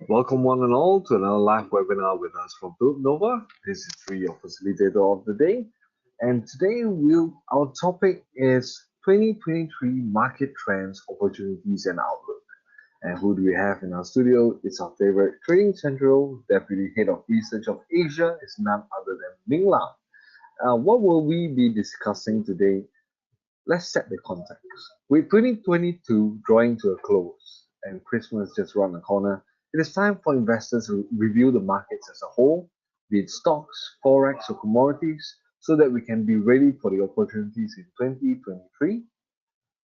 Welcome one and all to another live webinar with us from Phillip Nova. This is your facilitator of the day. And today our topic is 2023 market trends, opportunities and outlook. And who do we have in our studio? It's our favorite Trading Central Deputy Head of Research of Asia is none other than Ming Lam. What will we be discussing today? Let's set the context. With 2022 drawing to a close and Christmas just around the corner, it is time for investors to review the markets as a whole, be it stocks, forex, or commodities, so that we can be ready for the opportunities in 2023.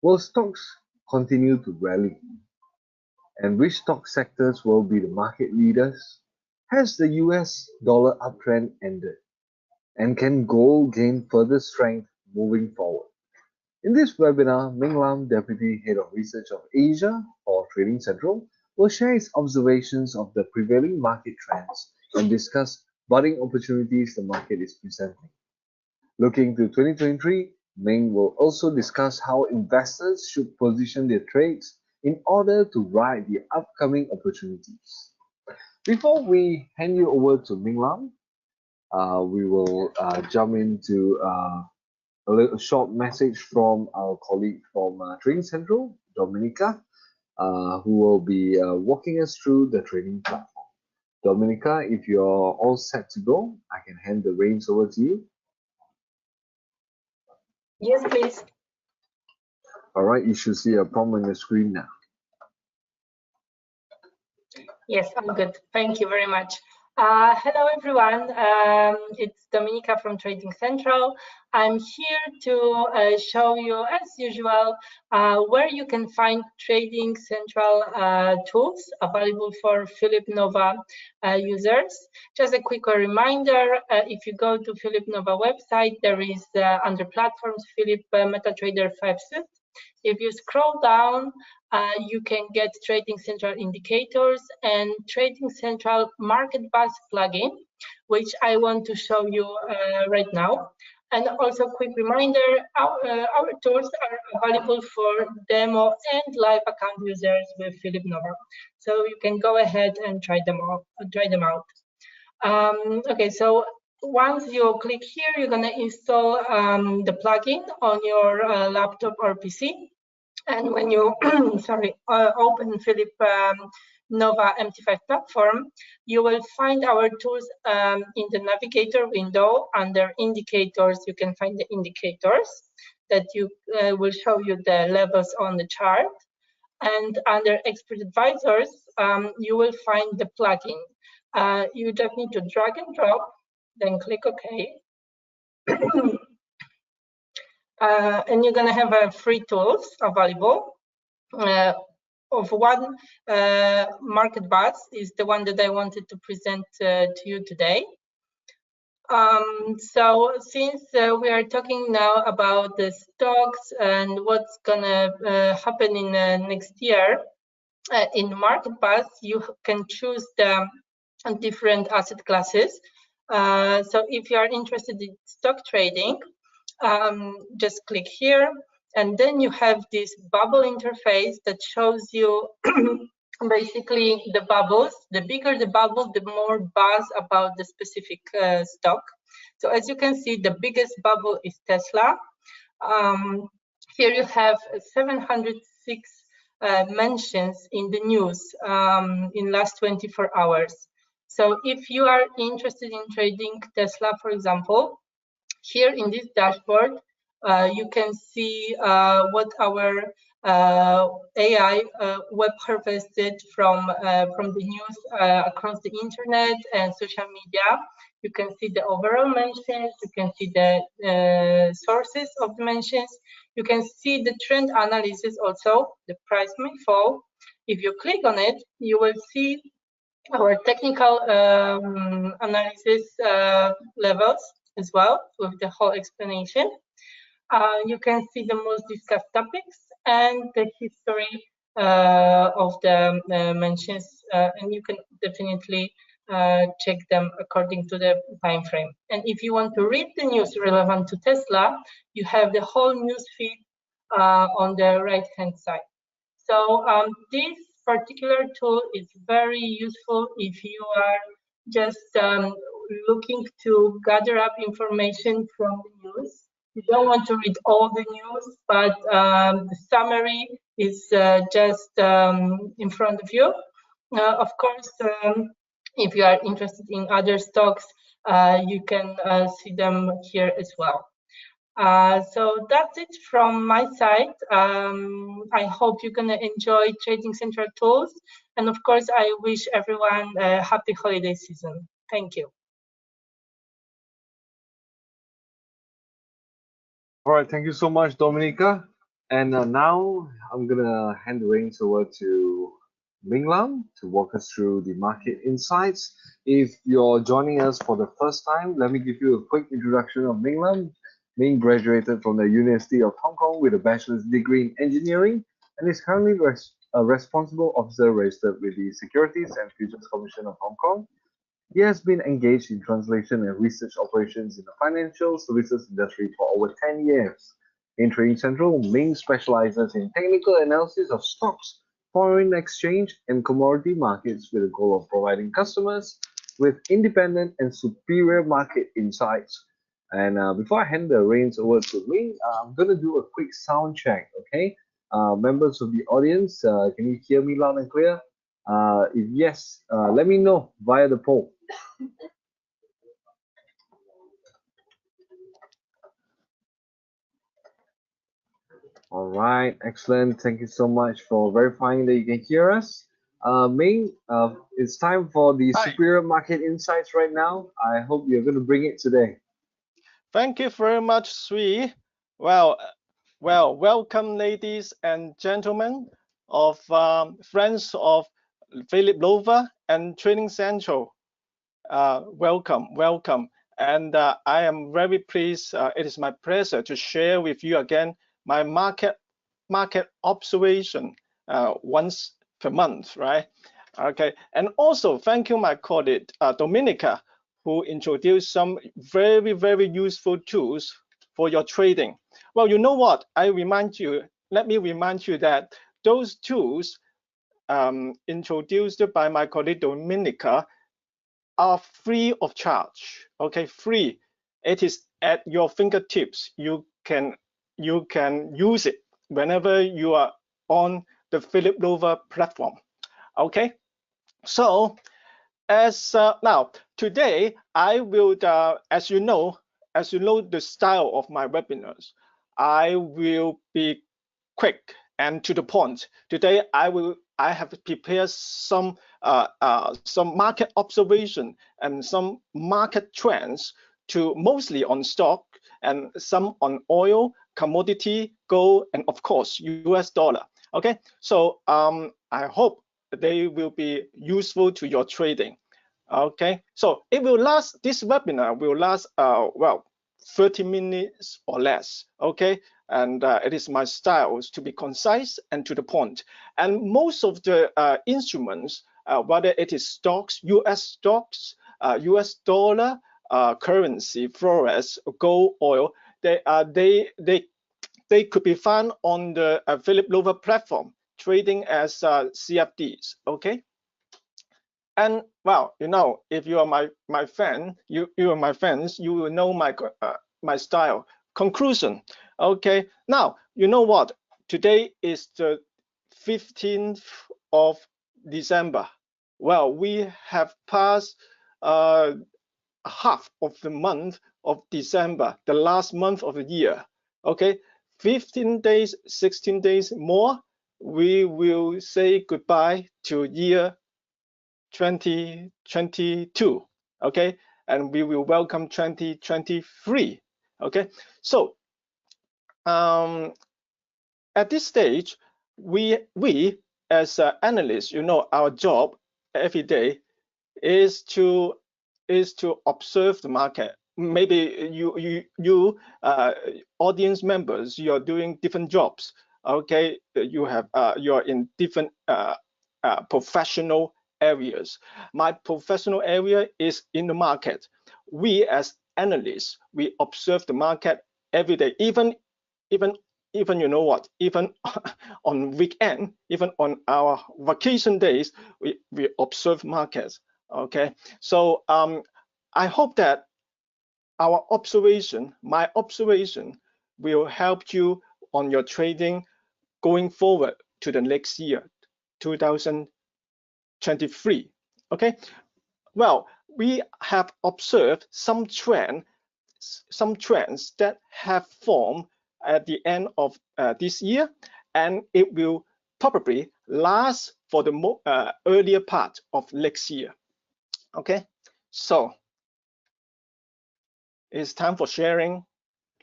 Will stocks continue to rally? And which stock sectors will be the market leaders? Has the US dollar uptrend ended? And can gold gain further strength moving forward? In this webinar, Ming Lam, Deputy Head of Research of Asia for Trading Central, will share his observations of the prevailing market trends and discuss budding opportunities the market is presenting. Looking to 2023, Ming will also discuss how investors should position their trades in order to ride the upcoming opportunities. Before we hand you over to Ming Lam, we will jump into a short message from our colleague from Trading Central, Dominica, who will be walking us through the trading platform. Dominica, if you're all set to go, I can hand the reins over to you. Yes, please. All right, you should see a prompt on the screen now. Yes, I'm good. Thank you very much. Hello, everyone. It's Dominica from Trading Central. I'm here to show you, as usual, where you can find Trading Central tools available for Phillip Nova users. Just a quick reminder, if you go to Phillip Nova website, there is under platforms, Phillip MetaTrader 5 suite. If you scroll down, you can get Trading Central indicators and Trading Central Market Bus plugin, which I want to show you right now. And also, quick reminder, our tools are available for demo and live account users with Phillip Nova. So you can go ahead and try them out. Okay, so once you click here, you're going to install the plugin on your laptop or PC. And when you open Phillip Nova MT5 platform, you will find our tools in the navigator window. Under indicators, you can find the indicators that will show you the levels on the chart. And under expert advisors, you will find the plugin. You just need to drag and drop, then click OK. And you're going to have free tools available. Of one, Market Bus is the one that I wanted to present to you today. So since we are talking now about the stocks and what's going to happen in next year, in Market Bus, you can choose the different asset classes. So if you are interested in stock trading, just click here, and then you have this bubble interface that shows you basically the bubbles. The bigger the bubble, the more buzz about the specific stock. So as you can see, the biggest bubble is Tesla. Here you have 706 mentions in the news in last 24 hours. So if you are interested in trading Tesla, for example, here in this dashboard, you can see what our AI web harvested from the news across the internet and social media. You can see the overall mentions, you can see the sources of the mentions, you can see the trend analysis also, the price may fall. If you click on it, you will see our technical analysis levels as well, with the whole explanation. You can see the most discussed topics and the history of the mentions, and you can definitely check them according to the time frame. And if you want to read the news relevant to Tesla, you have the whole news feed on the right-hand side. So this particular tool is very useful if you are just looking to gather up information from the news. You don't want to read all the news, but the summary is just in front of you. Of course, if you are interested in other stocks, you can see them here as well. So that's it from my side. I hope you're gonna enjoy Trading Central tools, and of course, I wish everyone a happy holiday season. Thank you. All right, thank you so much, Dominica. And now I'm gonna hand the reins over to Ming Lam to walk us through the market insights. If you're joining us for the first time, let me give you a quick introduction of Ming Lam. Ming graduated from the University of Hong Kong with a bachelor's degree in engineering and is currently a responsible officer registered with the Securities and Futures Commission of Hong Kong. He has been engaged in translation and research operations in the financial services industry for over 10 years. In Trading Central, Ming specializes in technical analysis of stocks, foreign exchange, and commodity markets with the goal of providing customers with independent and superior market insights. And before I hand the reins over to Ming, I'm going to do a quick sound check, okay? Members of the audience, can you hear me loud and clear? If yes, let me know via the poll. All right, excellent. Thank you so much for verifying that you can hear us. Ming, it's time for the Hi. superior market insights right now. I hope you're going to bring it today. Thank you very much, Sui. Well, welcome, ladies and gentlemen, of friends of Phillip and Trading Central. Welcome. And I am very pleased. It is my pleasure to share with you again my market observation once per month, right? Okay. And also thank you, my colleague Dominica, who introduced some very useful tools for your trading. Well, you know what? Let me remind you that those tools introduced by my colleague Dominica are free of charge. Okay, free. It is at your fingertips. You can use it whenever you are on the Phillip platform. Okay, so as now today I will as you know the style of my webinars, I will be quick and to the point. Today I have prepared some market observation and some market trends, to mostly on stock and some on oil, commodity, gold, and of course US dollar. Okay, so I hope they will be useful to your trading. Okay, so this webinar will last well 30 minutes or less. Okay, and it is my style to be concise and to the point. And most of the instruments, whether it is stocks, US stocks, US dollar, currency, forex, gold, oil, they could be found on the Phillip platform, trading as CFDs. Okay. And well, you know, if you are my fan, you are my fans, you will know my style. Conclusion. Okay. Now, you know what? Today is the 15th of December. Well, we have passed half of the month of December, the last month of the year. Okay, 15 days, 16 days more, we will say goodbye to year 2022. Okay, and we will welcome 2023. Okay, so at this stage, we as analysts, you know, our job every day is to observe the market. Maybe you audience members, you are doing different jobs. Okay, you are in different professional areas. My professional area is in the market. We as analysts, we observe the market every day, even even you know what, even on weekend, even on our vacation days, we observe markets. Okay, so I hope that our observation, my observation, will help you on your trading going forward to the next year, 2023. Okay, well, we have observed some trends that have formed at the end of this year, and it will probably last for the earlier part of next year. Okay, so it's time for sharing.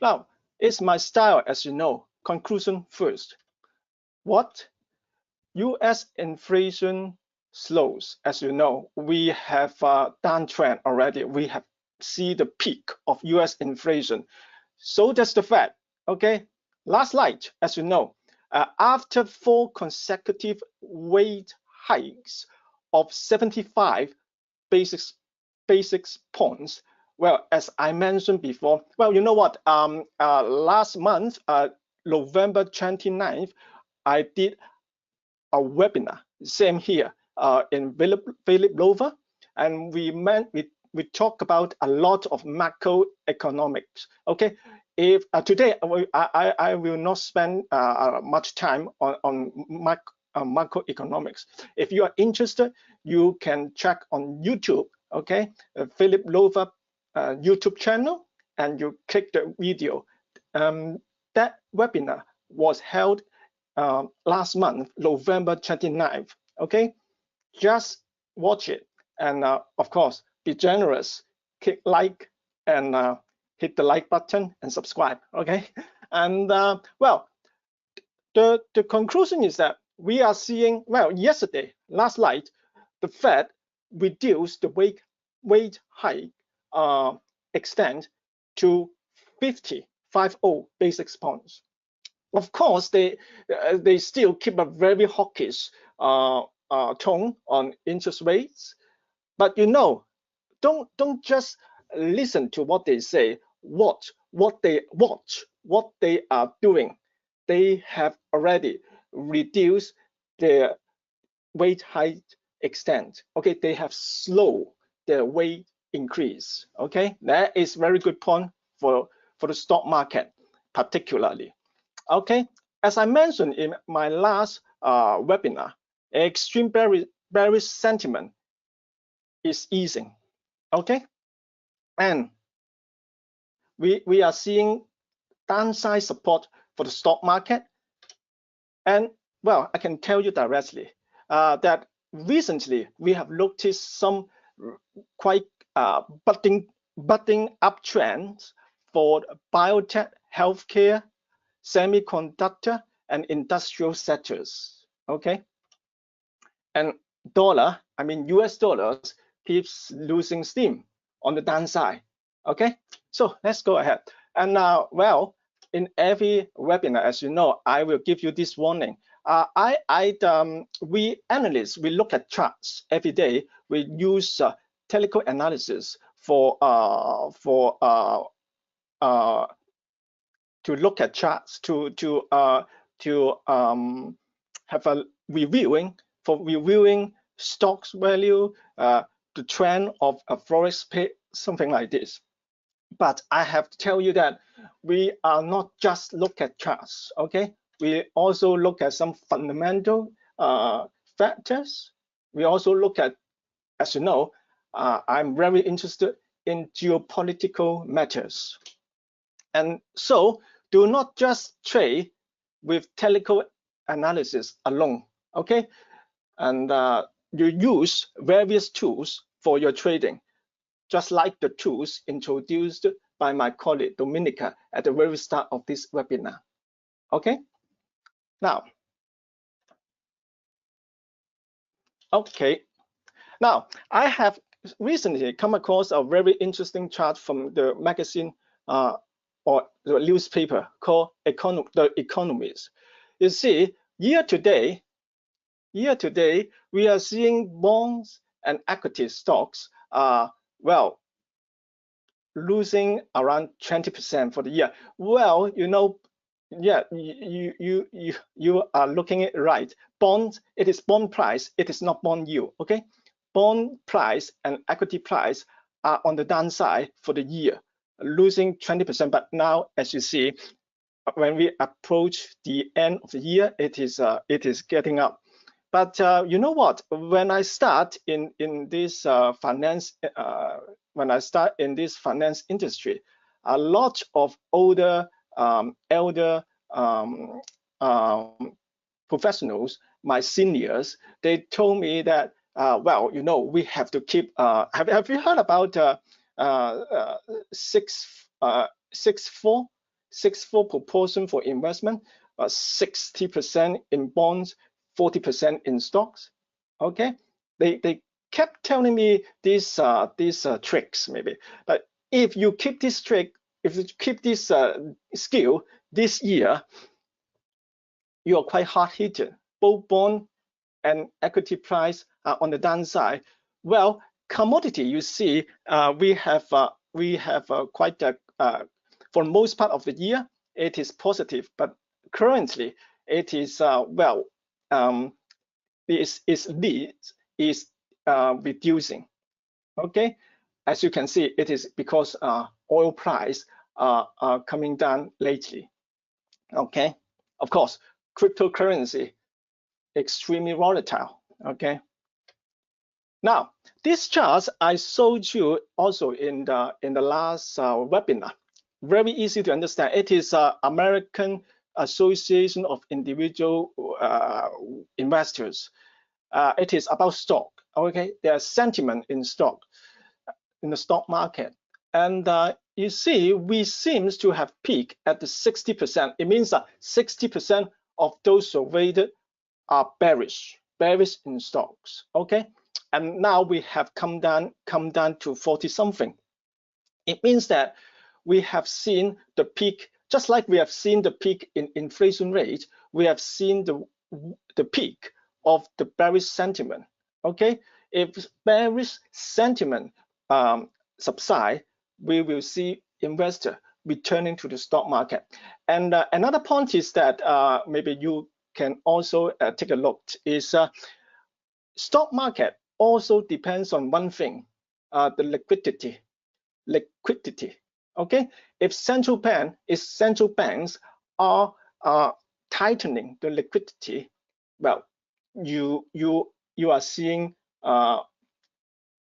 Now, it's my style, as you know. Conclusion first. What? US inflation slows. As you know, we have a downtrend already. We have seen the peak of US inflation. So that's the Fed. Okay. Last night, as you know, after 4 consecutive rate hikes of 75 basis points. Well, as I mentioned before, well, you know what? Last month, November 29th, I did a webinar, same here in Phillip Lover, and we talk about a lot of macroeconomics. Okay, if today I will not spend much time on macroeconomics. If you are interested, you can check on YouTube. Okay, Phillip Lover YouTube channel, and you click the video. That webinar was held last month, November 29th. Okay, just watch it, and of course, be generous, click like, and hit the like button and subscribe. Okay, and well, the conclusion is that we are seeing, well, last night, the Fed reduced the rate hike extent to 50 basis points. Of course, they still keep a very hawkish tone on interest rates, but you know, don't just listen to what they say. Watch what they are doing. They have already reduced their rate hike extent. Okay, they have slowed their rate increase. Okay, that is very good point for the stock market particularly. Okay, as I mentioned in my last webinar, extreme bearish sentiment is easing. Okay, and we are seeing downside support for the stock market. And well, I can tell you directly that recently we have noticed some quite budding uptrends for biotech, healthcare, semiconductor, and industrial sectors. Okay, and US dollars keeps losing steam on the downside. Okay, so let's go ahead. And now, well, in every webinar, as you know, I will give you this warning. We analysts, we look at charts every day. We use technical analysis to look at charts, to have a reviewing stocks value, the trend of a forex pay, something like this. But I have to tell you that we are not just look at charts. Okay, we also look at some fundamental factors. We also look at, as you know, I'm very interested in geopolitical matters. And so do not just trade with technical analysis alone. Okay, and you use various tools for your trading, just like the tools introduced by my colleague Dominica at the very start of this webinar. Okay, now I have recently come across a very interesting chart from the magazine or the newspaper called The Economist. You see, year to date, we are seeing bonds and equity stocks well, losing around 20% for the year. Well, you know, yeah, you are looking at it right. Bonds, it is bond price, it is not bond yield. Okay, bond price and equity price are on the downside for the year, losing 20%. But now, as you see, when we approach the end of the year, it is getting up. But you know what? When I start in this finance, when I start in this finance industry, a lot of older, elder professionals, my seniors, they told me that, well, you know, we have to keep. Have you heard about 6-4 proportion for investment? 60% in bonds, 40% in stocks. Okay, they kept telling me these tricks maybe, but if you keep this trick, if you keep this skill this year, you are quite hard hit. Both bond and equity price are on the downside. Well, commodity, you see, we have quite a, for most part of the year, it is positive, but currently it is well, its leads is reducing. Okay, as you can see, it is because oil price are coming down lately. Okay, of course, cryptocurrency extremely volatile. Okay, now this chart I showed you also in the last webinar. Very easy to understand. It is American Association of Individual Investors. It is about stock. Okay, there's sentiment in stock, in the stock market, and you see we seems to have peaked at the 60%. It means that 60% of those surveyed are bearish in stocks. Okay, and now we have come down to 40 something. It means that we have seen the peak, just like we have seen the peak in inflation rate, we have seen the peak of the bearish sentiment. Okay, if bearish sentiment subside, we will see investor returning to the stock market. And another point is that maybe you can also take a look is stock market also depends on one thing, the liquidity. Okay, if central banks are tightening the liquidity, well, you are seeing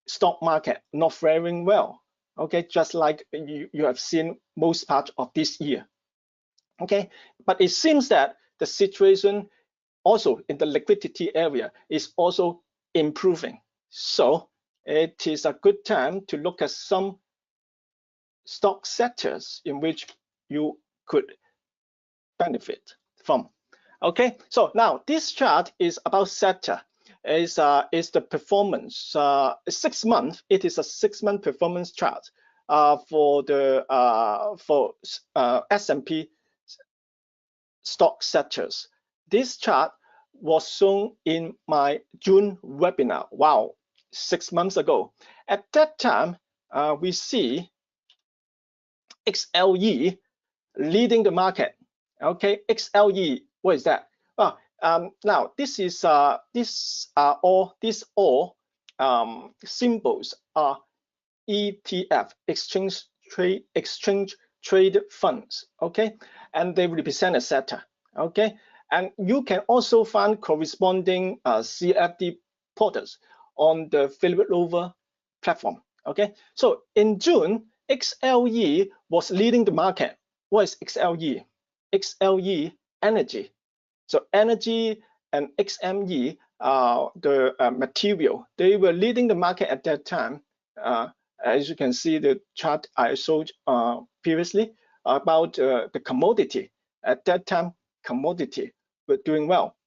stock market not faring well. Okay, just like you have seen most part of this year. Okay, but it seems that the situation also in the liquidity area is also improving. So it is a good time to look at some stock sectors in which you could benefit from. Okay, so now this chart is about sector. Is the performance 6 months? It is a 6-month performance chart for the S&P stock sectors. This chart was shown in my June webinar. Wow, 6 months ago. At that time, we see XLE leading the market. Okay, XLE, what is that? Now this is these all symbols are ETF, exchange trade funds. Okay, and they represent a sector. Okay, and you can also find corresponding CFD portals on the Phillip platform. Okay, so in June, XLE was leading the market. What is XLE? XLE energy. So energy and XME, the material, they were leading the market at that time. As you can see, the chart I showed previously about the commodity. At that time, commodity were doing well.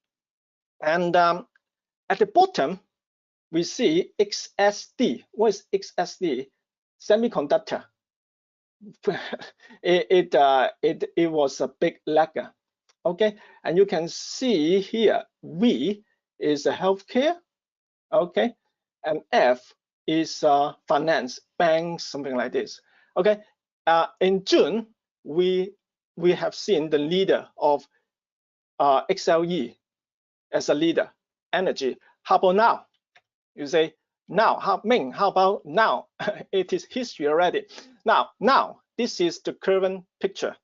And at the bottom, we see XSD. What is XSD? Semiconductor. It was a big lagger. Okay, and you can see here V is a healthcare. Okay, and F is finance, banks, something like this. Okay, in June we we have seen the leader of XLE as a leader, energy. How about now? You say, now, Ming, how about now? It is history already. Now, this is the current picture.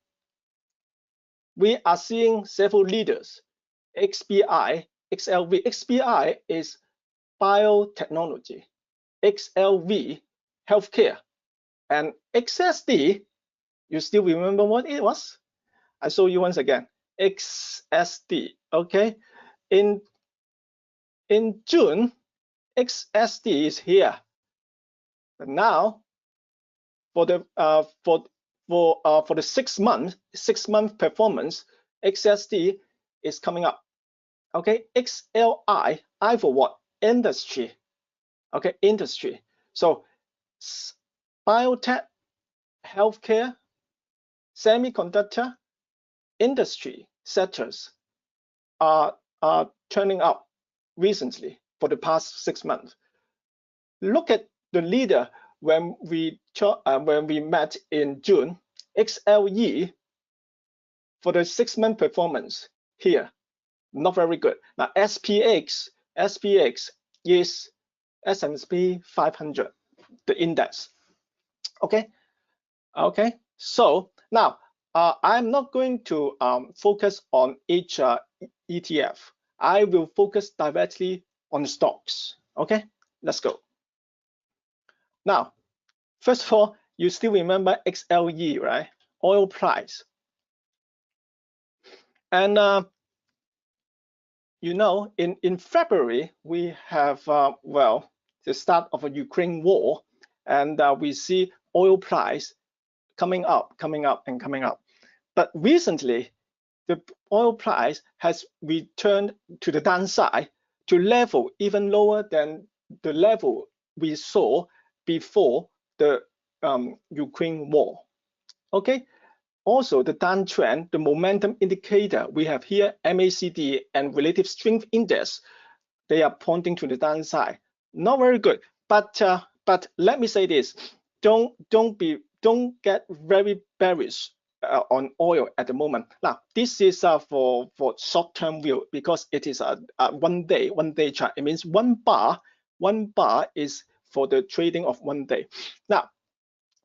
We are seeing several leaders, XBI, XLV. XBI is biotechnology, XLV, healthcare, and XSD, you still remember what it was? I show you once again, XSD, okay? In June, XSD is here. But now, for the 6-month performance, XSD is coming up. Okay, XLI, I for what? Industry. Okay, industry. So biotech, healthcare, semiconductor, industry sectors are turning up recently for the past 6 months. Look at the leader when we met in June, XLE for the 6-month performance here, not very good. Now SPX is S&P 500, the index. Okay. So now I'm not going to focus on each ETF. I will focus directly on stocks. Okay, let's go. Now, first of all, you still remember XLE, right? Oil price. And you know, in February, we have, the start of a Ukraine war, and we see oil price coming up. But recently, the oil price has returned to the downside to level even lower than the level we saw before the Ukraine war. Okay. Also, the downtrend, the momentum indicator we have here, MACD and relative strength index, they are pointing to the downside. Not very good. But let me say this: don't get very bearish on oil at the moment. Now, this is for short-term view because it is a one day chart. It means one bar is for the trading of 1 day. Now,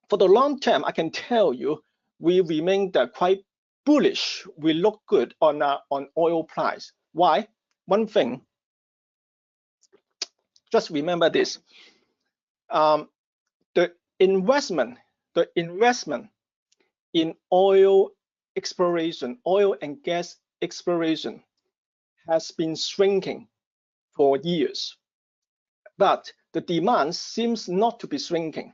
for the long term, I can tell you we remain quite bullish. We look good on oil price. Why? One thing, just remember this: the investment in oil exploration, oil and gas exploration, has been shrinking for years, but the demand seems not to be shrinking.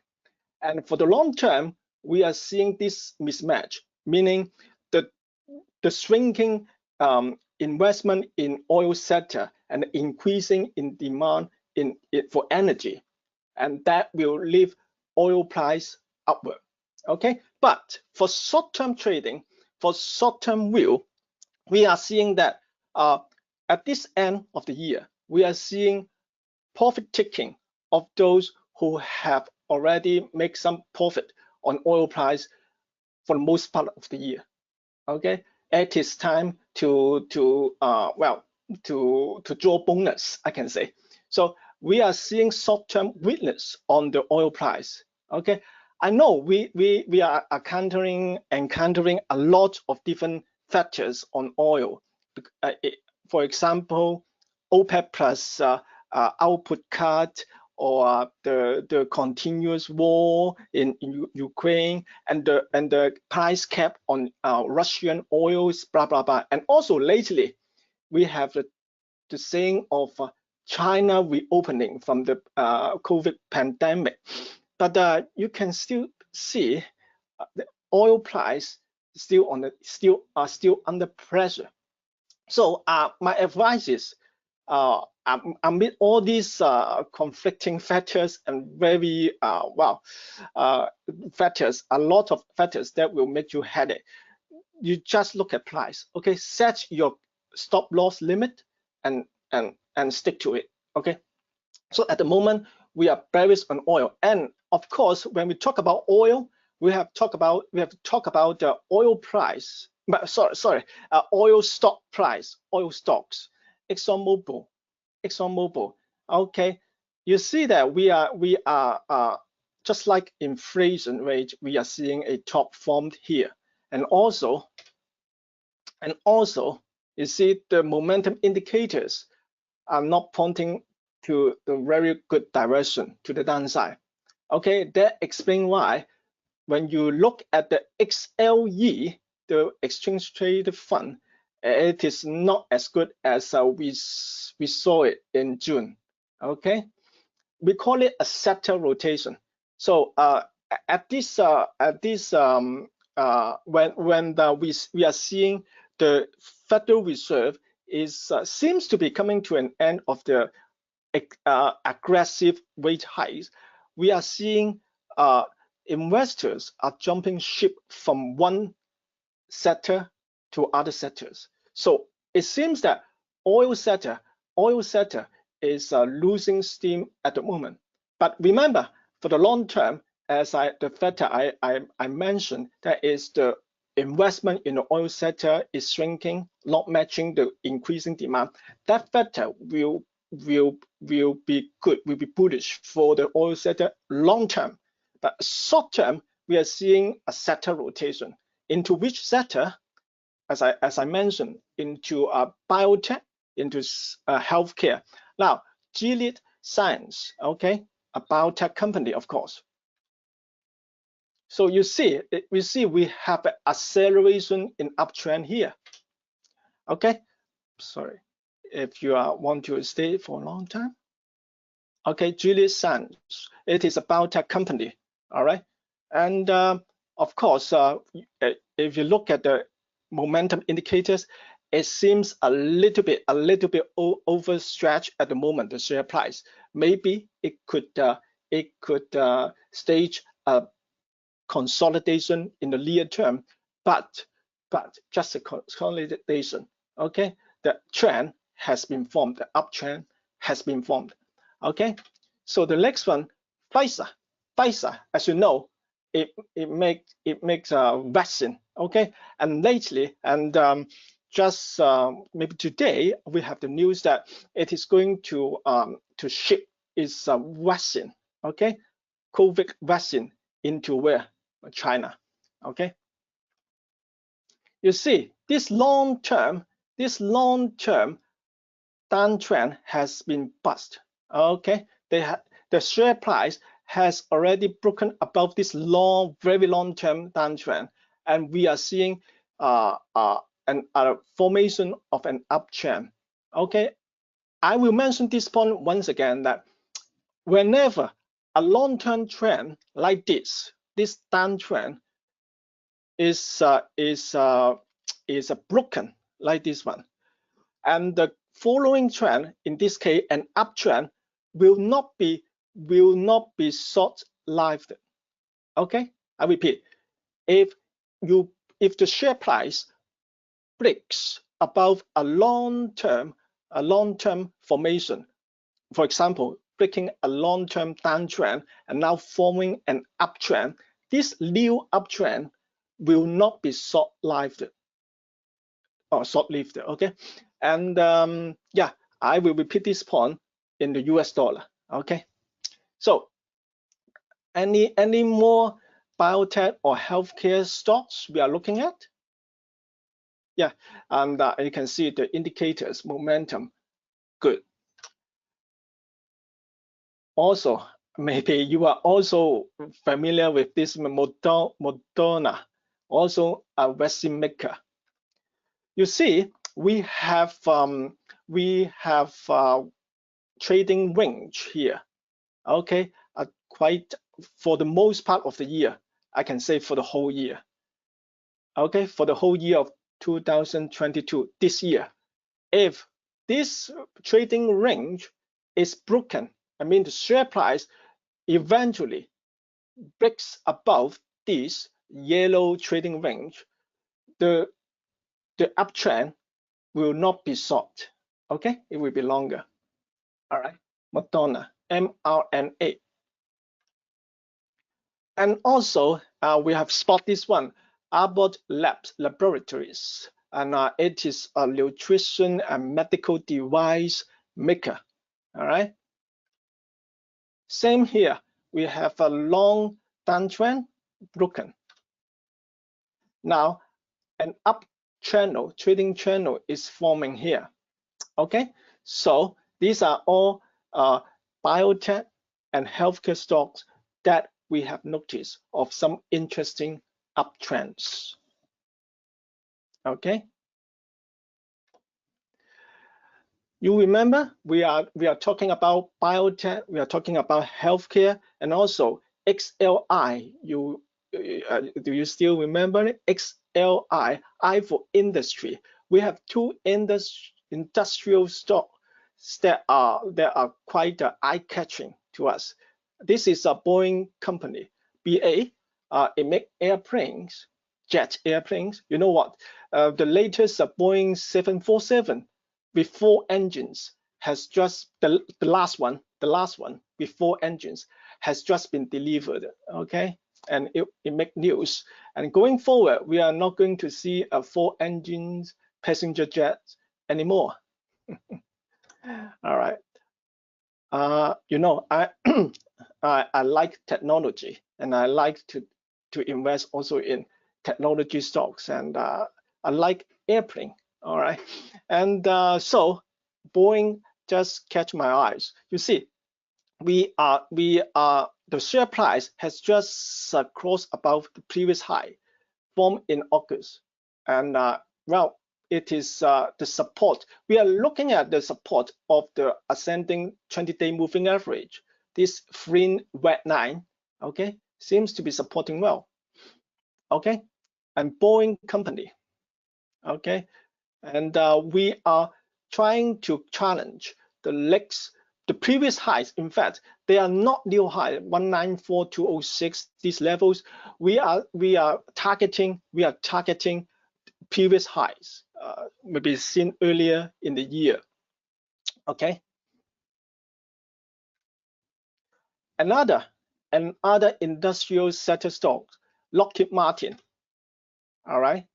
And for the long term, we are seeing this mismatch, meaning the shrinking investment in oil sector and increasing in demand for energy, and that will lift oil price upward. Okay, but for short-term trading, for short-term view, we are seeing that at this end of the year, we are seeing profit taking of those who have already made some profit on oil price for the most part of the year. Okay, it is time to draw bonus, I can say. So we are seeing short-term weakness on the oil price. Okay, I know we are encountering a lot of different factors on oil. For example, OPEC plus output cut, or the continuous war in Ukraine, and the price cap on Russian oils, blah blah blah. And also lately, we have the saying of China reopening from the COVID pandemic. But you can still see the oil price still under pressure. So my advice is, amid all these conflicting factors and very factors, a lot of factors that will make you headache, you just look at price. Okay, set your stop loss limit and stick to it. Okay, so at the moment we are bearish on oil, and of course when we talk about oil, we have to talk about the oil price, but oil stock price, oil stocks, ExxonMobil. Okay, you see that we are just like inflation rate, we are seeing a top formed here, and also you see the momentum indicators are not pointing to the very good direction to the downside. Okay, that explains why when you look at the XLE, the exchange traded fund, it is not as good as we saw it in June. Okay, we call it a sector rotation. So when we are seeing the Federal Reserve seems to be coming to an end of the aggressive rate hikes, we are seeing investors are jumping ship from one sector to other sectors. So it seems that oil sector is losing steam at the moment. But remember, for the long term, as the factor I mentioned, that is the investment in the oil sector is shrinking, not matching the increasing demand. That factor will be good, will be bullish for the oil sector long term. But short term, we are seeing a sector rotation. Into which sector? As I mentioned, into biotech, into healthcare. Now, Gilead Science, okay, a biotech company, of course. So you see, we have an acceleration in uptrend here. Okay, sorry, if you want to stay for a long time. Okay, Gilead Science, it is a biotech company. All right, and of course, if you look at the momentum indicators, it seems a little bit overstretched at the moment. The share price, maybe it could stage a consolidation in the near term, but just a consolidation. Okay, the trend has been formed. The uptrend has been formed. Okay, so the next one, Pfizer, as you know, it makes vaccine. Okay, and lately, and just maybe today, we have the news that it is going to ship its vaccine. Okay, COVID vaccine into where? China. Okay, you see this long term downtrend has been bust. Okay, the share price has already broken above this very long term downtrend, and we are seeing a formation of an uptrend. Okay, I will mention this point once again, that whenever a long term trend like this downtrend is broken like this one, and the following trend, in this case an uptrend, will not be short-lived. Okay, I repeat, if the share price breaks above a long-term formation, for example, breaking a long-term downtrend and now forming an uptrend, this new uptrend will not be short-lived or short-lived. Okay, and yeah, I will repeat this point in the US dollar. Okay, so any more biotech or healthcare stocks we are looking at? Yeah, and you can see the indicators momentum good. Also, maybe you are also familiar with this Moderna, also a vaccine maker. You see, we have trading range here. Okay, quite for the most part of the year, I can say for the whole year. Okay, for the whole year of 2022, this year, if this trading range is broken, I mean the share price eventually breaks above this yellow trading range, the uptrend will not be short. Okay, it will be longer. All right, Moderna, mRNA. And also we have spot this one, Abbott Laboratories, and it is a nutrition and medical device maker. All right. Same here. We have a long downtrend broken. Now, an up channel, trading channel is forming here. Okay, so these are all biotech and healthcare stocks that we have noticed of some interesting uptrends. Okay, you remember we are talking about biotech, we are talking about healthcare, and also XLI. Do you still remember it? XLI, I for industry. We have two industrial stocks that are quite eye-catching to us. This is a Boeing company, BA. It makes airplanes, jet airplanes. You know what? The latest Boeing 747 with 4 engines has just the last one with 4 engines has just been delivered. Okay, and it make news. And going forward, we are not going to see a 4 engines passenger jet anymore. All right. You know, I like technology, and I like to invest also in technology stocks, and I like airplane. All right, and so Boeing just catch my eyes. You see, the share price has just crossed above the previous high formed in August, and well, it is the support. We are looking at the support of the ascending 20-day moving average. This thin red line, okay, seems to be supporting well. Okay, and Boeing company, okay, and we are trying to challenge the previous highs. In fact, they are not new high 194,206. These levels we are targeting previous highs, maybe seen earlier in the year. Okay. Another industrial sector stock, Lockheed Martin. All right.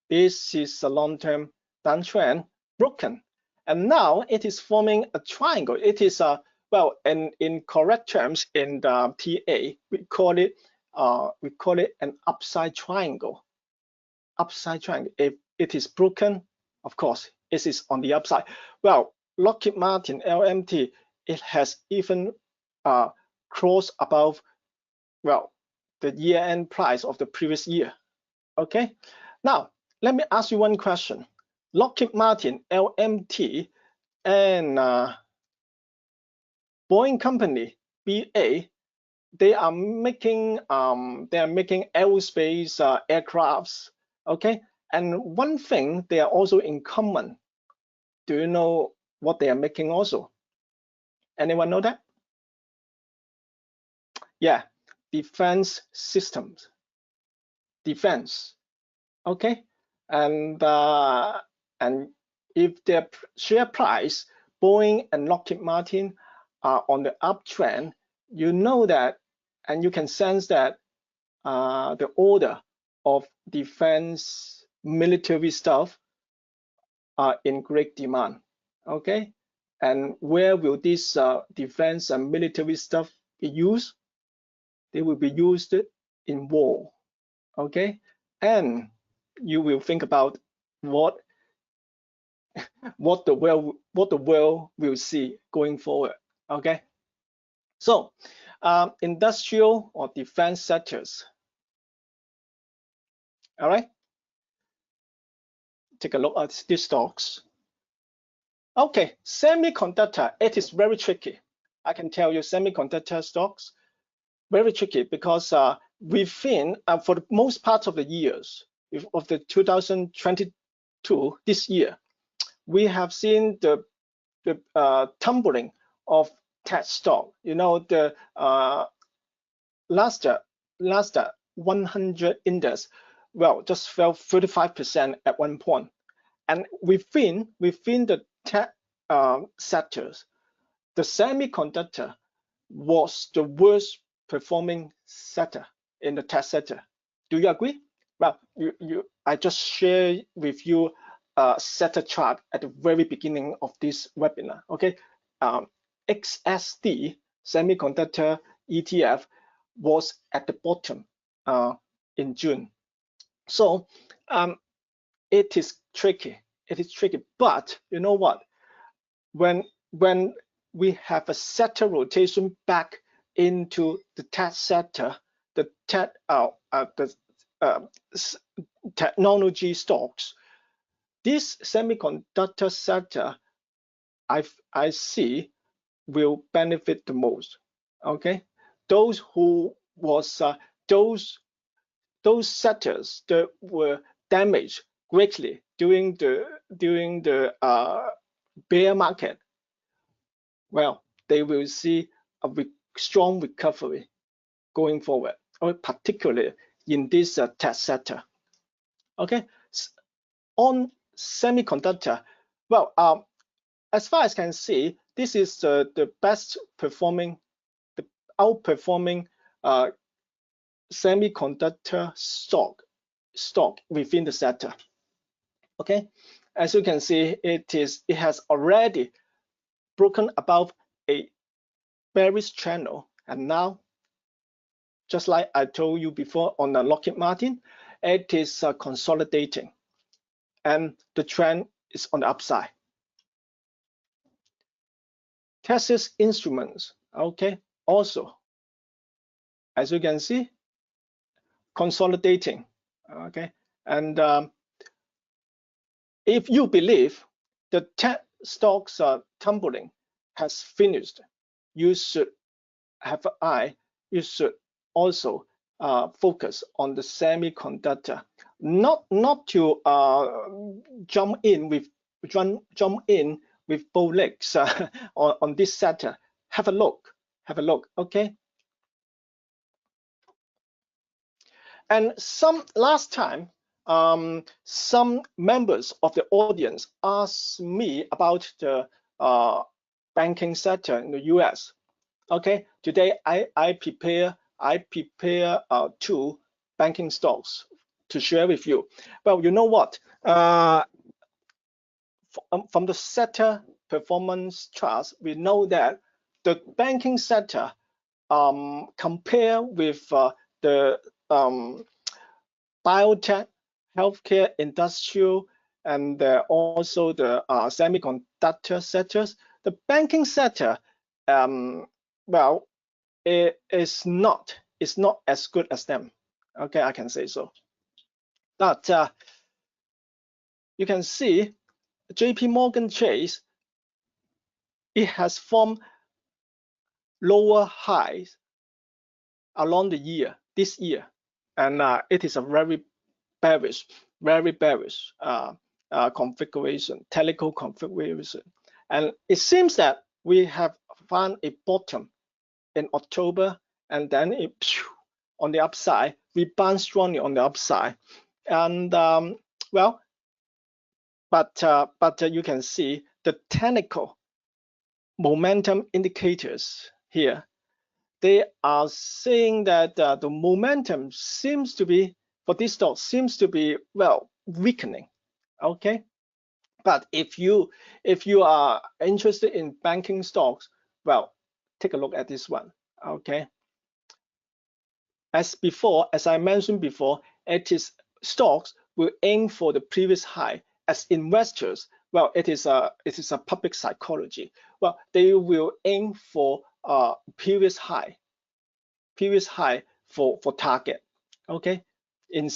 This is a long-term downtrend broken, and now it is forming a triangle. It is a well, in correct terms in the TA, we call it an upside triangle. Upside triangle. If it is broken, of course, it is on the upside. Well, Lockheed Martin LMT, it has even crossed above, well, the year-end price of the previous year. Okay. Now, let me ask you one question. Lockheed Martin LMT and Boeing company BA, they are making aerospace aircrafts. Okay, and one thing they are also in common. Do you know what they are making also? Anyone know that? Yeah, defense systems. Defense. Okay, and if their share price, Boeing and Lockheed Martin, are on the uptrend, you know that, and you can sense that the order of defense military stuff are in great demand. Okay, and where will this defense and military stuff be used? They will be used in war. Okay, and you will think about what the world will see going forward. Okay, so industrial or defense sectors. All right, take a look at these stocks. Okay, semiconductor, it is very tricky. I can tell you, semiconductor stocks very tricky because within for the most part of the years of the 2022 this year, we have seen the tumbling of tech stock. You know, the last 100 index, well, just fell 35% at one point. And within the tech sectors, the semiconductor was the worst performing sector in the tech sector. Do you agree? Well, I just share with you a setter chart at the very beginning of this webinar. Okay, XSD semiconductor ETF was at the bottom in June. So it is tricky. It is tricky, but you know what? When we have a setter rotation back into the tech sector, the technology stocks, this semiconductor sector I see will benefit the most. Okay, those who was those sectors that were damaged greatly during the bear market, well, they will see a strong recovery going forward, or particularly in this tech sector. Okay, on semiconductor, well, as far as I can see, this is the best performing, the outperforming semiconductor stock within the sector. Okay, as you can see, it has already broken above a bearish channel, and now, just like I told you before on the Lockheed Martin, it is consolidating, and the trend is on the upside. Texas Instruments, okay, also, as you can see, consolidating, okay, and if you believe the tech stocks tumbling has finished, you should have an eye. You should also focus on the semiconductor, not to jump in with both legs on this sector. Have a look, okay. And last time, some members of the audience asked me about the banking sector in the US. Okay, today I prepare two banking stocks to share with you. Well, you know what? From the sector performance charts, we know that the banking sector, compare with the biotech, healthcare, industrial, and also the semiconductor sectors, the banking sector, well, it is not as good as them. Okay, I can say so. But you can see JP Morgan Chase, it has formed lower highs along the year, this year, and it is a very bearish configuration, technical configuration, and it seems that we have found a bottom in October, and then it on the upside, rebound strongly on the upside, and well, but you can see the technical momentum indicators here. They are saying that the momentum seems to be, for this stock, seems to be, well, weakening. Okay, but if you are interested in banking stocks, well, take a look at this one. Okay, as I mentioned before, it is stocks will aim for the previous high. As investors, well, it is a public psychology. Well, they will aim for previous high for target. Okay, in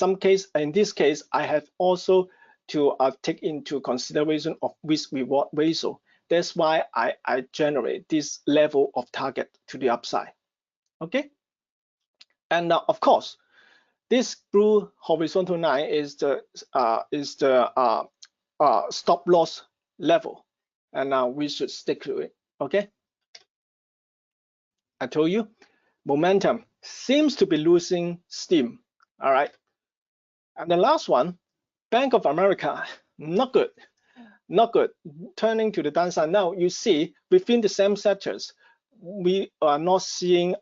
this case, I have also to take into consideration of risk reward ratio. That's why I generate this level of target to the upside. Okay, and of course, this blue horizontal line is the stop loss level, and now we should stick to it. Okay, I told you momentum seems to be losing steam. All right, and the last one, Bank of America, not good, turning to the downside. Now you see within the same sectors, we are not seeing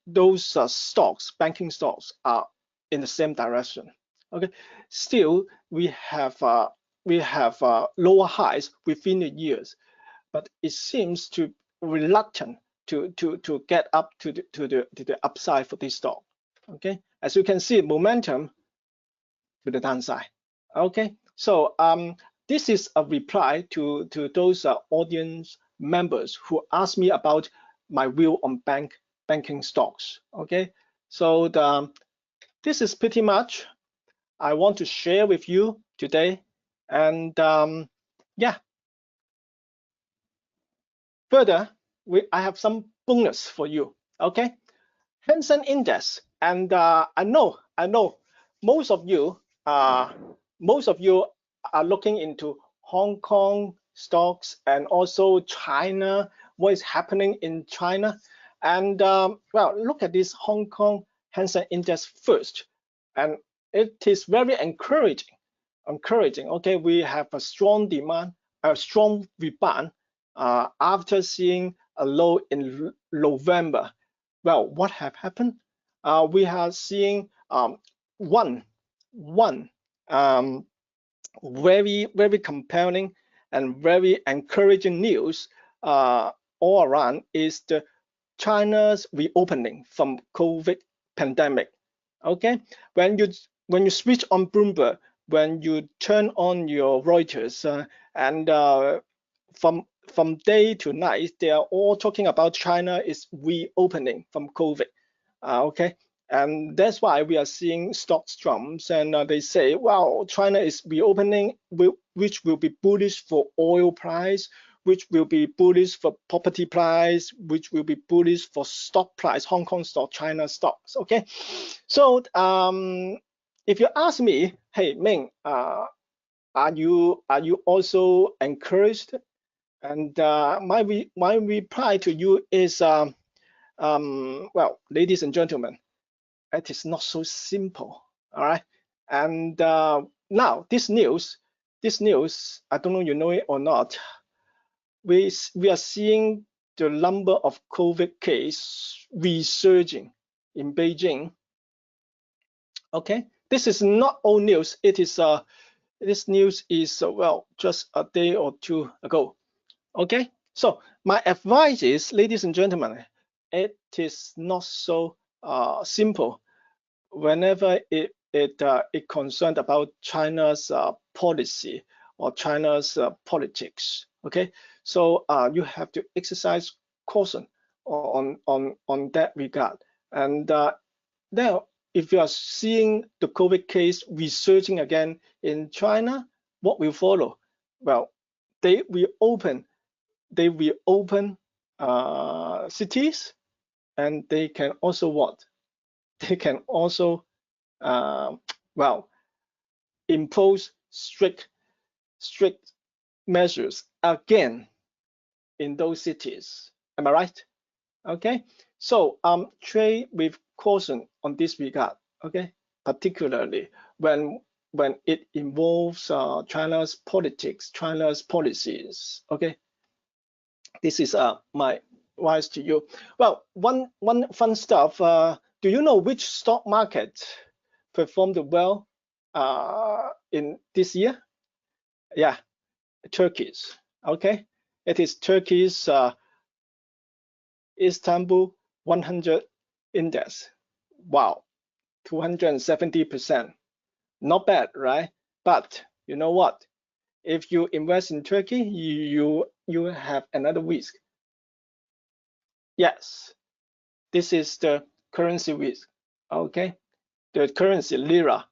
those stocks, banking stocks, are in the same direction. Okay, still we have lower highs within the years, but it seems to reluctant to get up to the upside for this stock. Okay, as you can see, momentum to the downside. Okay, so this is a reply to those audience members who asked me about my view on banking stocks. Okay, so this is pretty much I want to share with you today. And yeah, further, I have some bonus for you. Okay, Hang Seng Index, and I know most of you are looking into Hong Kong stocks and also China. What is happening in China? And well, look at this Hong Kong Hang Seng Index first, and it is very encouraging. Okay, we have a strong demand, a strong rebound after seeing a low in November. Well, what have happened? We are seeing one very compelling and very encouraging news all around is the China's reopening from COVID pandemic. Okay, when you switch on Bloomberg, when you turn on your Reuters, and from day to night, they are all talking about China is reopening from COVID. Okay, and that's why we are seeing stocks jumps, and they say, well, China is reopening, which will be bullish for oil price, which will be bullish for property price, which will be bullish for stock price, Hong Kong stock, China stocks. Okay, so if you ask me, hey Ming, are you also encouraged? And my reply to you is, well, ladies and gentlemen, it is not so simple. All right, and now this news, I don't know you know it or not. We are seeing the number of COVID case resurging in Beijing. Okay, this is not old news. It is this news is well, just a day or two ago. Okay, so my advice is, ladies and gentlemen, it is not so simple whenever it concerned about China's policy or China's politics. Okay, so you have to exercise caution on that regard. And now, if you are seeing the COVID case resurging again in China, what will follow? Well, they reopen cities, and they can also what? They can also well, impose strict measures again in those cities. Am I right? Okay, so trade with caution on this regard. Okay, particularly when it involves China's politics, China's policies. Okay, this is my advice to you. Well, one fun stuff. Do you know which stock market performed well in this year? Yeah, Turkey's. Okay, it is Turkey's Istanbul 100 index. Wow, 270%. Not bad, right? But you know what? If you invest in Turkey, you have another risk. Yes, this is the currency risk. Okay, the currency lira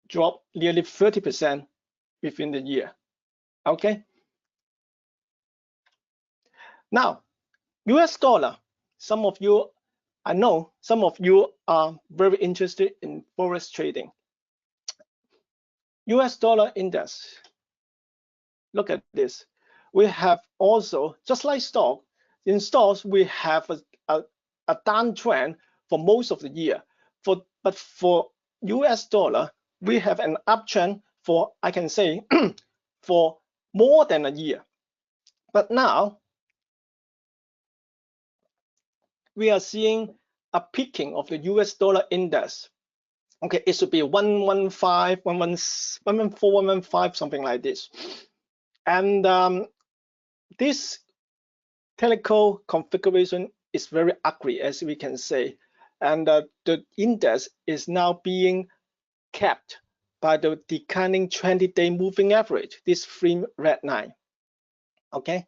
dropped nearly 30% within the year. Okay, now US dollar. Some of you, I know some of you are very interested in forex trading. US dollar index. Look at this. We have also, just like stock, in stocks we have a downtrend for most of the year. But for US dollar, we have an uptrend for, I can say, for more than a year. But now we are seeing a peaking of the US dollar index Okay, it should be 115, 114, 115, something like this. And this technical configuration is very ugly, as we can say. And the index is now being kept by the declining 20-day moving average, this thin red line. Okay.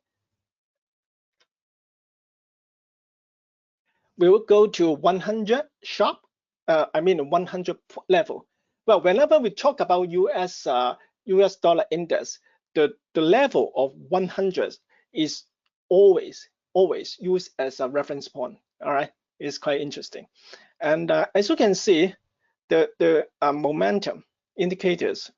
We will go to 100 sharp, 100 level. Well, whenever we talk about US dollar index, the level of 100 is always used as a reference point. All right, it's quite interesting. And as you can see, the momentum indicators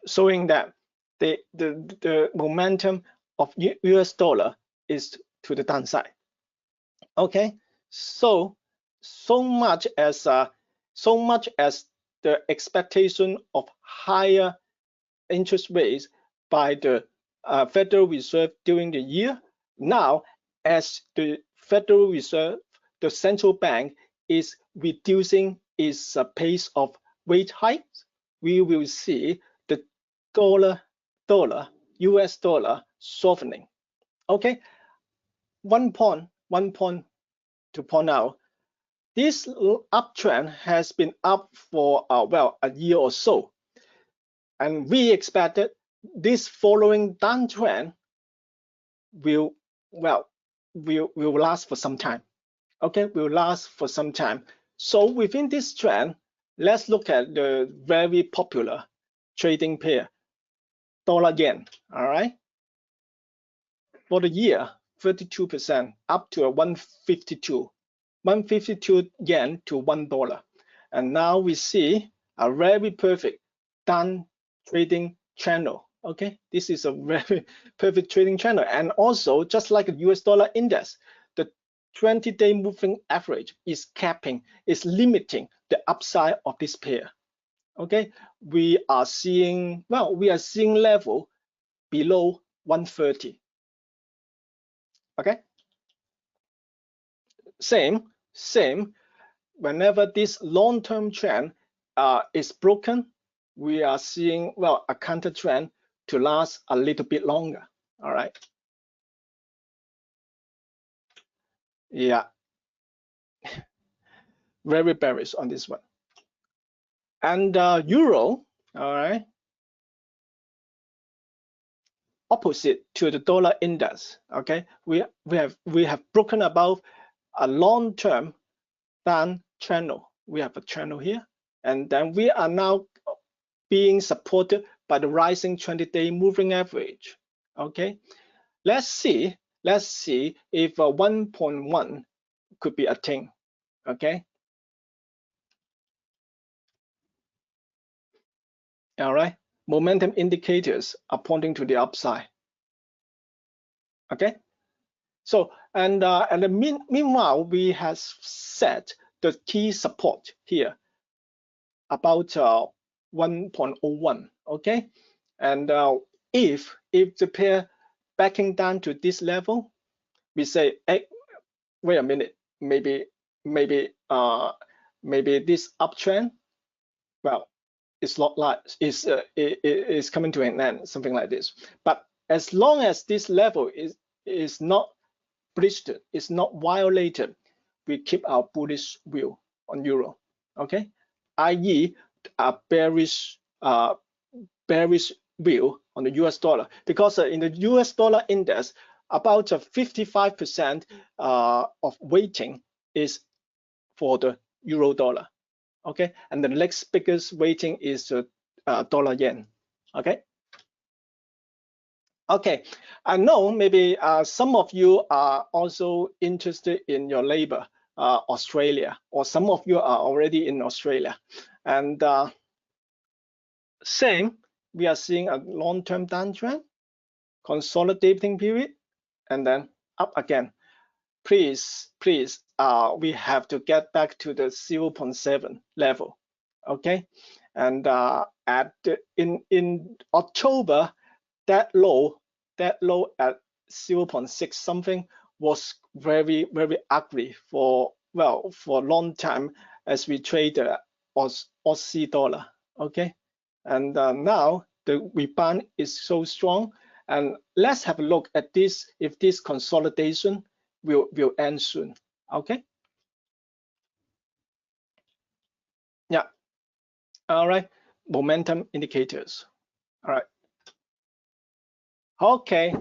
showing that the momentum of US dollar is to the downside. Okay, so much as the expectation of higher interest rates by the Federal Reserve during the year, now as the Federal Reserve, the central bank, is reducing its pace of rate hikes, we will see the US dollar softening. Okay, one point to point out, this uptrend has been up for a year or so, and we expected this following downtrend will last for some time. Okay, will last for some time. So within this trend, let's look at the very popular trading pair, dollar yen. All right, for the year, 32% up to a 152 yen to $1. And now we see a very perfect down trading channel. Okay, this is a very perfect trading channel. And also, just like the US dollar index, the 20-day moving average is limiting the upside of this pair. Okay, we are seeing level below 130. Okay, same. Whenever this long-term trend is broken, we are seeing a counter trend to last a little bit longer. All right. Yeah. Very bearish on this one. And euro, all right, opposite to the dollar index. Okay, we have broken above a long-term down channel. We have a channel here, and then we are now being supported by the rising 20-day moving average. Okay, let's see if 1.1 could be attained. Okay, all right, momentum indicators are pointing to the upside. Okay, so and meanwhile we have set the key support here about 1.01. Okay, and if the pair backing down to this level, we say, hey, wait a minute, maybe this uptrend, well, it's not like it's coming to an end, something like this. But as long as this level is not breached, is not violated, we keep our bullish view on euro. Okay, i.e. a bearish view on the US dollar, because in the US dollar index, about 55% of weighting is for the euro dollar. Okay, and the next biggest weighting is dollar yen. Okay. Okay, I know maybe some of you are also interested in your labor, Australia, or some of you are already in Australia. And same, we are seeing a long-term downtrend, consolidating period, and then up again. Please, we have to get back to the 0.7 level. Okay, and in October, that low at 0.6 something was very ugly for a long time as we trade Aussie dollar. Okay, and now the rebound is so strong. And let's have a look at this, if this consolidation will end soon. Okay. Yeah. All right. Momentum indicators. All right. Okay.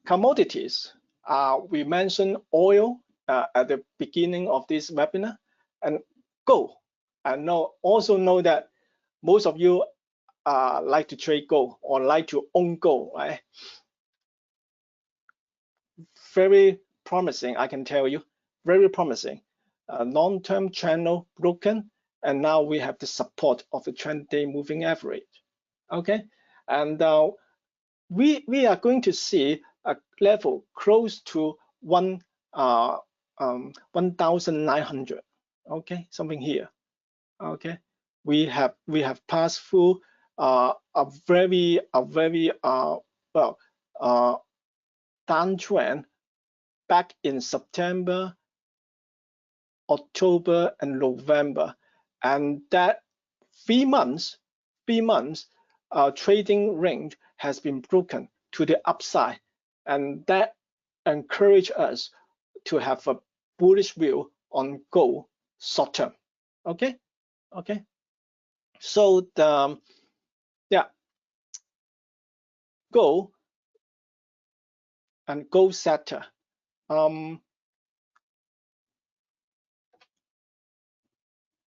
Commodities. We mentioned oil at the beginning of this webinar, and gold. I also know that most of you like to trade gold or like to own gold, right? Very promising, I can tell you, very promising. Long-term channel broken, and now we have the support of the 20-day moving average. Okay, and we are going to see a level close to 1,900. Okay, something here. Okay, we have passed through a very downtrend back in September, October, and November, and that 3 months trading range has been broken to the upside, and that encourage us to have a bullish view on gold short term. Okay, so the gold and gold sector.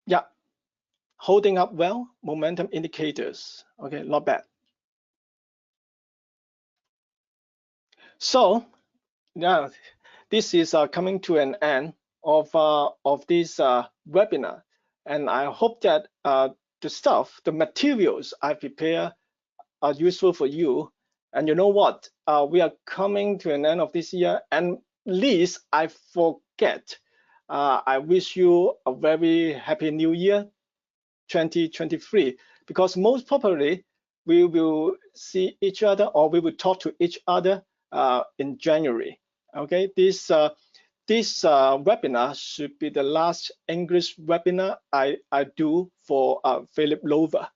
Yeah, holding up well. Momentum indicators. Okay, not bad. So yeah, this is coming to an end of this webinar, and I hope that the materials I prepare are useful for you. And you know what? We are coming to an end of this year, and least I forget. I wish you a very happy new year, 2023, because most probably we will see each other, or we will talk to each other in January. Okay, this webinar should be the last English webinar I do for Phillip Lover.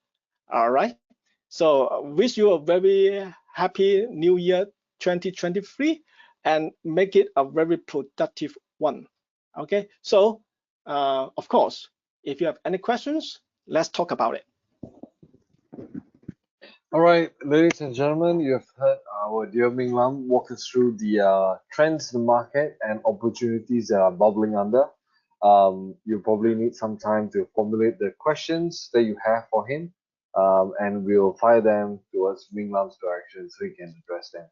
All right, so wish you a very happy new year 2023, and make it a very productive one. Okay, so of course, if you have any questions, let's talk about it. All right, ladies and gentlemen, you have heard our dear Ming Lam walk us through the trends in the market and opportunities that are bubbling under. You probably need some time to formulate the questions that you have for him, and we'll fire them towards Ming Lam's direction so he can address them.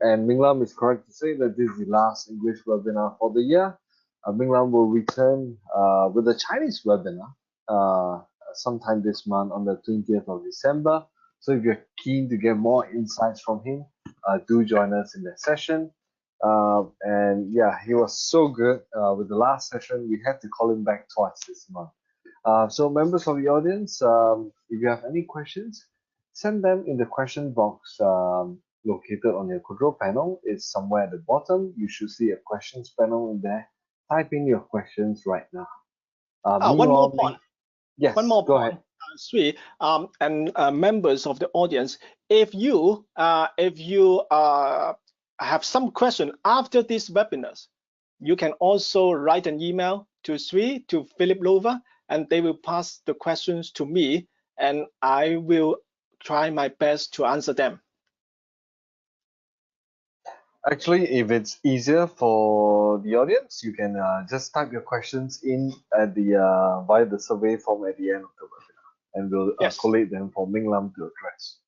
And Ming Lam is correct to say that this is the last English webinar for the year. Ming Lam will return with a Chinese webinar sometime this month on the 20th of December. So if you're keen to get more insights from him, do join us in that session. And yeah, he was so good with the last session. We had to call him back twice this month. So members of the audience, if you have any questions, send them in the question box located on your control panel. It's somewhere at the bottom. You should see a questions panel in there. Type in your questions right now. One more point. Yes, one more go point. ahead. Sri, and members of the audience, if you have some question after these webinars, you can also write an email to Sri, to Phillip Lover, and they will pass the questions to me, and I will try my best to answer them. Actually, if it's easier for the audience, you can just type your questions in at the via the survey form at the end of the webinar, and we'll collate them for Ming Lam to address.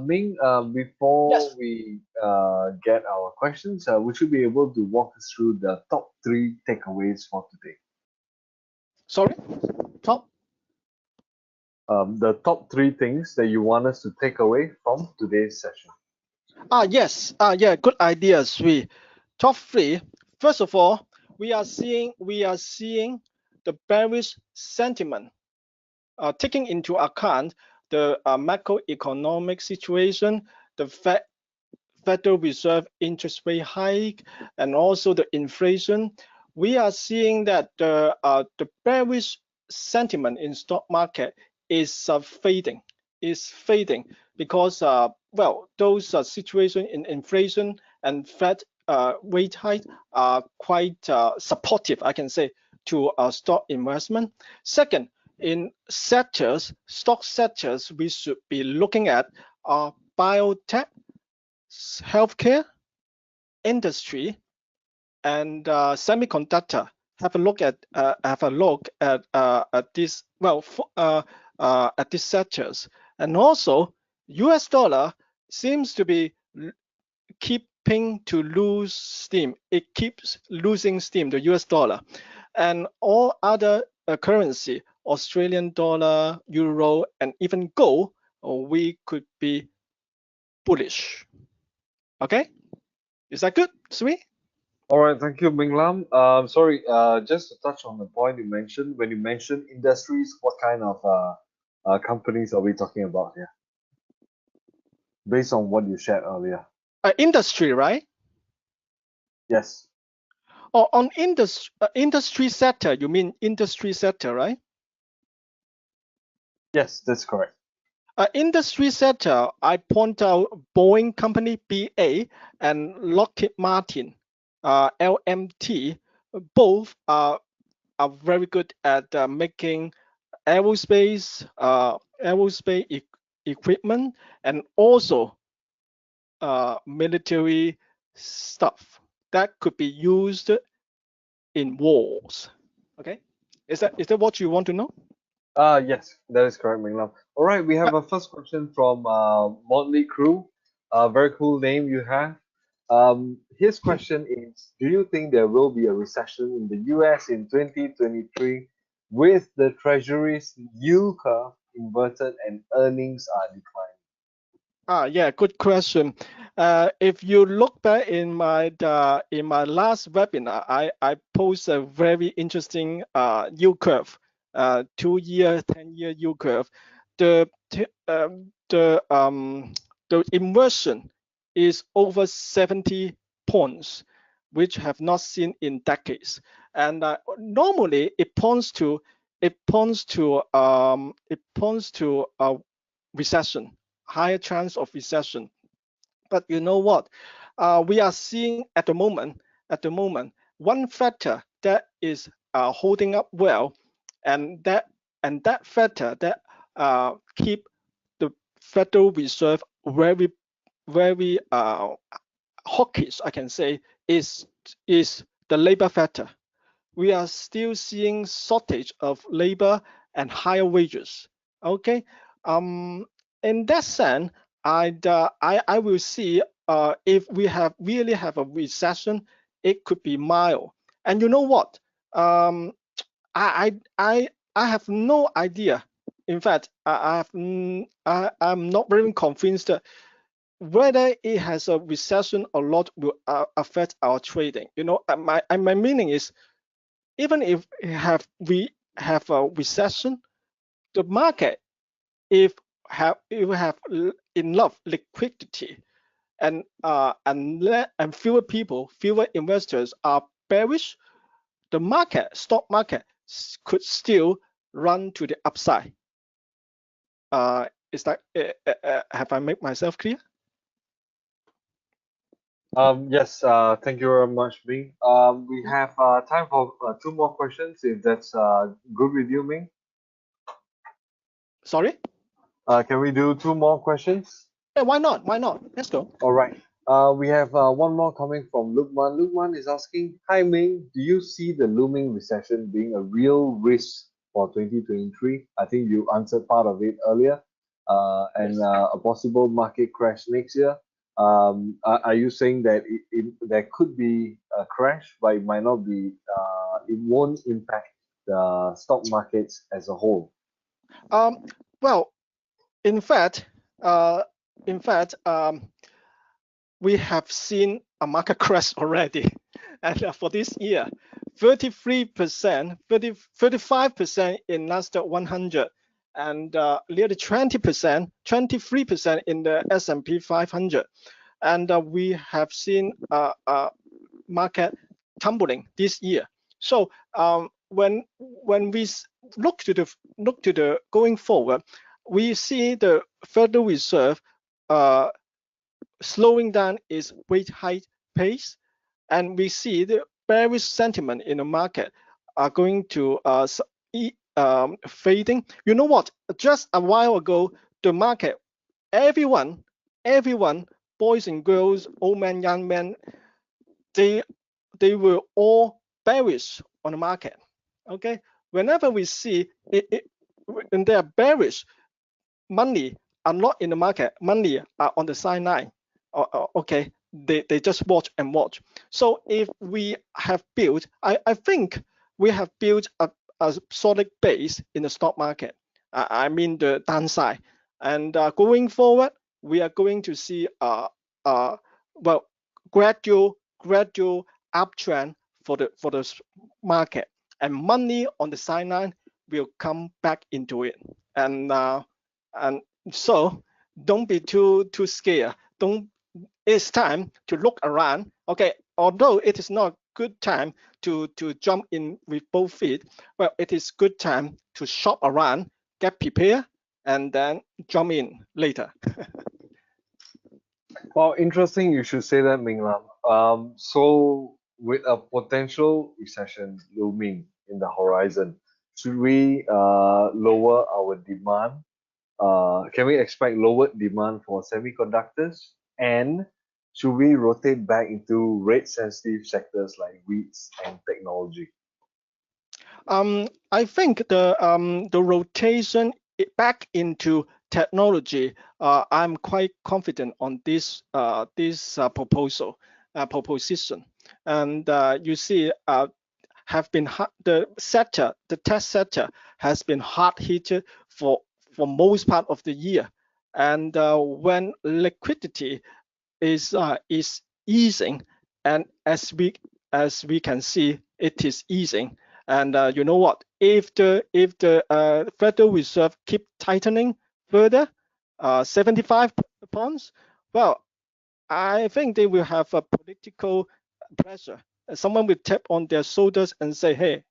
Ming, before we get our questions, would you be able to walk us through the top 3 takeaways for today? Sorry, top? The top 3 things that you want us to take away from today's session. Yes. Yeah, good idea, Sri. Top 3. First of all, we are seeing the bearish sentiment, taking into account the macroeconomic situation, the Federal Reserve interest rate hike, and also the inflation. We are seeing that the bearish sentiment in stock market is fading. Because well, those situation in inflation and Fed rate hike are quite supportive, I can say, to stock investment. Second, in sectors, stock sectors, we should be looking at biotech, healthcare, industry, and semiconductor. Have a look at this, well, at these sectors. And also, US dollar seems to be keeping to lose steam. It keeps losing steam, the US dollar. And all other currency, Australian dollar, euro, and even gold, we could be bullish. Okay, is that good, Sui? All right, thank you, Ming Lam. Sorry, just to touch on the point you mentioned, when you mentioned industries, what kind of companies are we talking about here? Based on what you shared earlier. Industry, right? Yes. Or on industry sector, you mean industry sector, right? Yes, that's correct. Industry sector, I point out Boeing Company, BA, and Lockheed Martin, LMT, both are very good at making aerospace equipment, and also military stuff that could be used in wars. Okay, is that what you want to know? Yes, that is correct, Ming Lam. All right, we have a first question from Motley Crew. Very cool name you have. His question is, do you think there will be a recession in the US in 2023 with the Treasury's yield curve inverted and earnings are declining? Yeah, good question. If you look back in my last webinar, I posed a very interesting yield curve, 2-year, 10-year yield curve. The inversion is over 70 points, which have not seen in decades. And normally it points to recession, higher chance of recession. But you know what? We are seeing at the moment, one factor that is holding up well, and that factor that keep the Federal Reserve very hawkish, I can say, is the labor factor. We are still seeing shortage of labor and higher wages. Okay, in that sense, I will see if we really have a recession, it could be mild. And you know what? I have no idea. In fact, I'm not very convinced that whether it has a recession or not will affect our trading. You know, my meaning is, even if we have a recession, the market, if we have enough liquidity and fewer investors are bearish, the stock market could still run to the upside. Is that have I made myself clear? Yes, thank you very much, Ming. We have time for 2 more questions, if that's good with you, Ming. Sorry? Can we do 2 more questions? Yeah, why not? Why not? Let's go. All right. We have one more coming from Lukman. Lukman is asking, hi Ming, do you see the looming recession being a real risk for 2023? I think you answered part of it earlier. And a possible market crash next year. Are you saying that there could be a crash, but it might not be, it won't impact the stock markets as a whole? Well, in fact, we have seen a market crash already, and for this year, 33%, 35% in Nasdaq 100, and nearly 20%, 23% in the S&P 500, and we have seen market tumbling this year. So when we look to the going forward, we see the Federal Reserve slowing down its rate hike pace, and we see the bearish sentiment in the market are going to fading. You know what? Just a while ago, the market, everyone, boys and girls, old men, young men, they were all bearish on the market. Okay, whenever we see it when they are bearish, money are not in the market, money are on the sideline. Okay, they just watch and watch. So if we have built, I think we have built a solid base in the stock market. I mean the downside, and going forward, we are going to see well, gradual uptrend for the market, and money on the sideline will come back into it. And so don't be too scared. It's time to look around. Okay, although it is not a good time to jump in with both feet, well, it is good time to shop around, get prepared, and then jump in later. Well, interesting you should say that, Ming Lam. So with a potential recession looming in the horizon, should we lower our demand? Can we expect lowered demand for semiconductors? And should we rotate back into rate sensitive sectors like REITs and technology? I think the rotation back into technology, I'm quite confident on this proposition, and you see, have been the tech sector has been hard hit for most part of the year, and when liquidity is easing, and as we can see, it is easing. And you know what? If the Federal Reserve keep tightening further, 75 points, well, I think they will have a political pressure. Someone will tap on their shoulders and say, hey,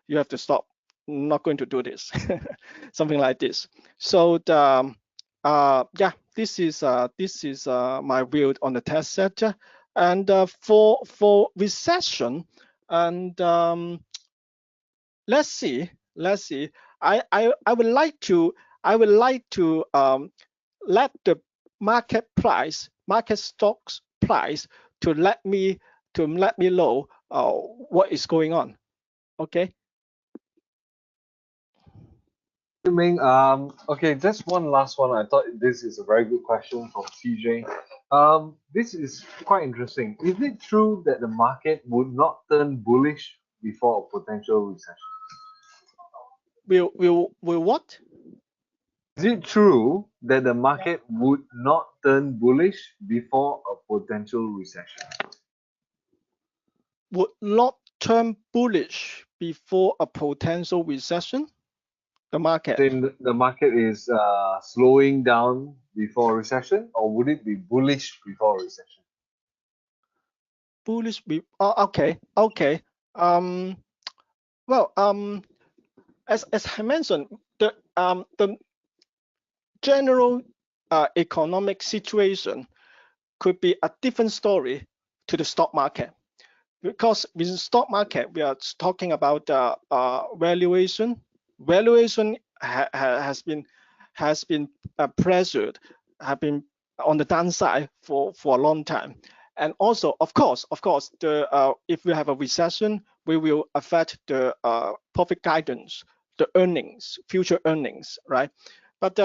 you have to stop. I'm not going to do this. Something like this. So yeah, this is my view on the tech sector. And for recession, and let's see. I would like to let the market stocks price to let me know what is going on. Okay. Ming, okay, just one last one. I thought this is a very good question from CJ. This is quite interesting. Is it true that the market would not turn bullish before a potential recession? Will what? Is it true that the market would not turn bullish before a potential recession? Would not turn bullish before a potential recession? The market. Then the market is slowing down before a recession, or would it be bullish before a recession? Bullish. Okay. Well, as I mentioned, the general economic situation could be a different story to the stock market, because with the stock market we are talking about valuation. Valuation has been pressured, have been on the downside for a long time. And also, of course, the if we have a recession, we will affect the profit guidance, the earnings, future earnings, right? But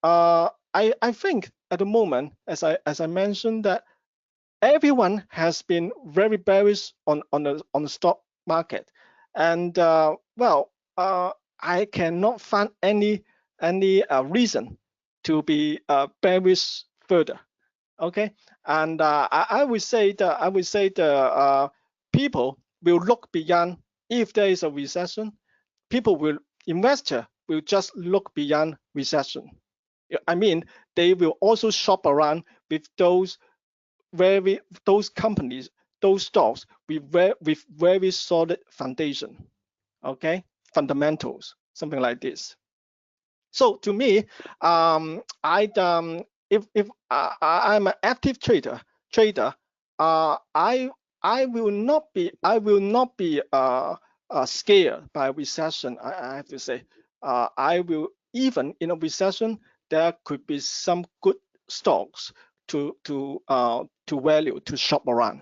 I think at the moment, as I mentioned, that everyone has been very bearish on the stock market, and well, I cannot find any reason to be bearish further. Okay, and I would say the people will look beyond. If there is a recession, investor will just look beyond recession. I mean, they will also shop around with those companies, those stocks with very solid foundation. okay, fundamentals, something like this. So to me, if I'm an active trader, I will not be scared by recession. I have to say, I will, even in a recession, there could be some good stocks to value, to shop around.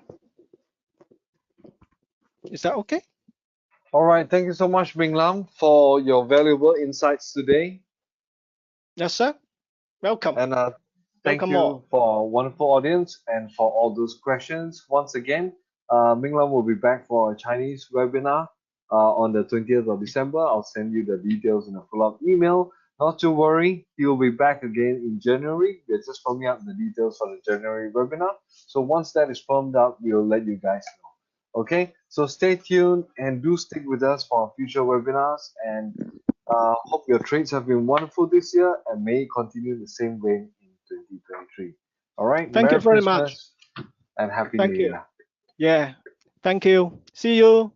Is that okay? All right. Thank you so much, Ming Lam, for your valuable insights today. Yes, sir. Welcome. And thank Welcome you all. for a wonderful audience and for all those questions. Once again, Ming Lam will be back for a Chinese webinar on the 20th of December. I'll send you the details in a follow-up email. Not to worry, he will be back again in January. We're just firming up the details for the January webinar. So once that is firmed up, we'll let you guys know. Okay, so stay tuned and do stick with us for our future webinars. And hope your trades have been wonderful this year and may continue the same way in 2023. All right, Thank you Merry very much. Christmas and Happy New Thank you. Year. Yeah. Thank you. See you.